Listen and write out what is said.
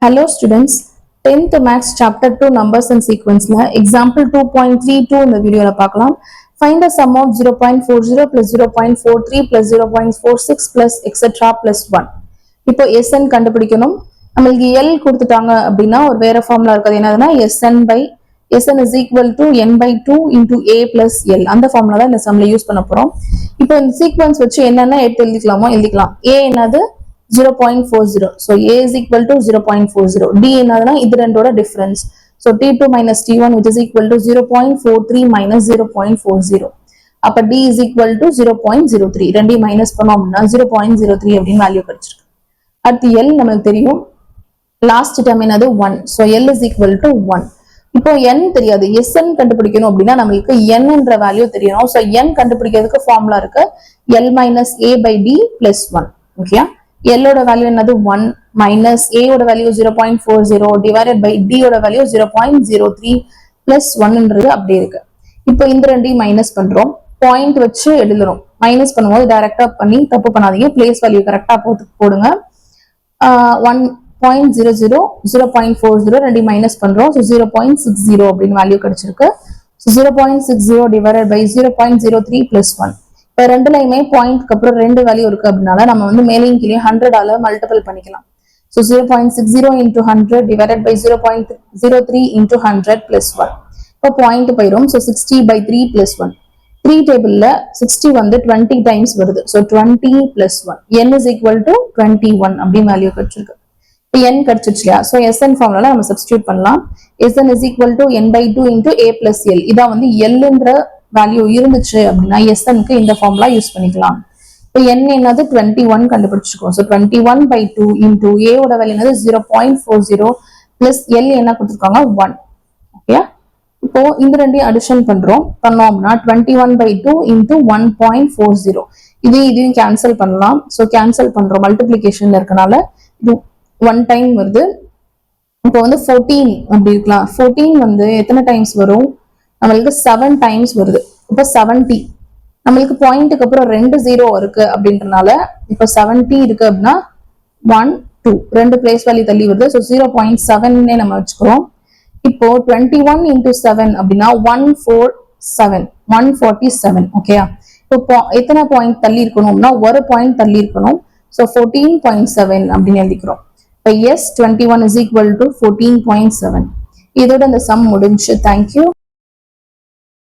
Hello students, 10th Maths Chapter 2 Numbers and Sequence example 2.32 இந்த வீடியோல பார்க்கலாம். Find the sum of 0.40 plus 0.43 plus 0.46 plus etc plus 1. இப்போ SN கண்டுபிடிக்கணும். நம்மளுக்கு L கொடுத்துட்டாங்க அப்படின்னா ஒரு வேற ஃபார்முலா இருக்குது. என்னதுன்னா SN is equal to n by 2 into A plus L. அந்த ஃபார்முலா தான் இந்த சம்ல யூஸ் பண்ண போறோம். இப்போ இந்த சீக்வன்ஸ் வச்சு என்னென்ன எடுத்து எழுதிக்கலாம். A என்னது 0.40. So A is equal to 0.40. D என்னதுன்னா இது ரெண்டோட difference. So T2 minus T1 which is equal to 0.43 minus 0.40. அப்ப D is equal to 0.03. ரெண்டையும் மைனஸ் பண்ணோம் அப்படின்னா 0.03 அப்படின்னு வேல்யூ கிடைச்சிருக்கு. அடுத்து L நமக்கு தெரியும். லாஸ்ட் டேர்ம் என்னது 1. So L is equal to 1. இப்போ n தெரியாது. Sn கண்டுபிடிக்கணும் அப்படின்னா நம்மளுக்கு n என்ற வேல்யூ தெரியணும். So n கண்டுபிடிக்கிறதுக்கு ஃபார்முலா இருக்கு. L minus A by D plus 1. ஓகேயா? L ஓட வேல்யூ என்னது 1 minus A ஓட வேல்யூ 0.40 divided by D ஓட வேல்யூ 0.03 plus 1ன்றது அப்படியே இருக்கு. இப்போ இந்த ரெண்டையும் மைனஸ் பண்றோம். பாயிண்ட் வச்சு எழுதுறோம். மைனஸ் பண்ணும்போது டைரக்டா பண்ணி தப்பு பண்ணாதீங்க. பிளேஸ் வேல்யூ கரெக்டா போடுங்க. 1.00 0.40 ரெண்டையும் மைனஸ் பண்றோம். ஸோ 0.60 அப்படின்னு வேல்யூ கிடைச்சிருக்கு. So 0.60 divided by 0.03 plus 1. இப்போ ரெண்டுலையுமே பாயிண்ட்க்கு அப்புறம் ரெண்டு வேல்யூ இருக்கு அப்படின்னால நம்ம வந்து மேலையும் கீழே 100ஆல மல்டிபிள் பண்ணிக்கலாம். So 0.60 into 100 divided by 0.03 into 100 plus 1. இப்போ பாயிண்ட் போயிடும். So 60 by 3 plus 1. 3 டேபிள்ல 60 வந்து 20 டைம்ஸ் வருது. So 20 plus 1. n is equal to 21 அப்படின்னு வேல்யூ கிடைச்சிருக்கு. இப்போ n கிடைச்சிருச்சு இல்லையா? ஸோ Sn ஃபார்முலால நம்ம சப்ஸ்டியூட் பண்ணலாம். Sn is equal to n by 2 into A plus L. இதான் வந்து Lன்ற வேல்யூ இருந்துச்சு அப்படின்னா Snக்கு இந்த ஃபார்முலா யூஸ் பண்ணிக்கலாம். இப்போ n என்னது 21 கண்டுபிடிச்சிருக்கோம். ஸோ 21 by 2 into A ஓட வேல்யூ என்னது 0.40 பிளஸ் L என்ன கொடுத்துருக்காங்க 1. ஓகே, இப்போ இந்த ரெண்டையும் அடிஷன் பண்ணோம் அப்படின்னா 21 by 2 into 1.40 இதையும் கேன்சல் பண்ணலாம். ஸோ கேன்சல் பண்றோம், மல்டிபிளிகேஷன்ல இருக்கனால இது 1 டைம் வருது. இப்போ வந்து 14 அப்படி இருக்கலாம். 14 வந்து எத்தனை டைம்ஸ் வரும்? நம்மளுக்கு 7 டைம்ஸ் வருது. இப்போ 70 நம்மளுக்கு பாயிண்ட்டுக்கு அப்புறம் 2 0 இருக்கு அப்படின்றனால இப்போ 70 இருக்கு அப்படின்னா 1 2 ரெண்டு பிளேஸ் வேல்யூ தள்ளி வருது. ஸோ 0.7 நம்ம வச்சுக்கிறோம். இப்போ 21 into 7 அப்படின்னா 147. ஓகேயா? இப்போ எத்தனை பாயிண்ட் தள்ளி இருக்கணும்னா ஒரு பாயிண்ட் தள்ளி இருக்கணும். ஸோ 14.7 அப்படின்னு எழுதிக்கிறோம். இப்போ எஸ் 21 is equal to 14.7. இதோட இந்த சம் முடிஞ்சு. தேங்க்யூ.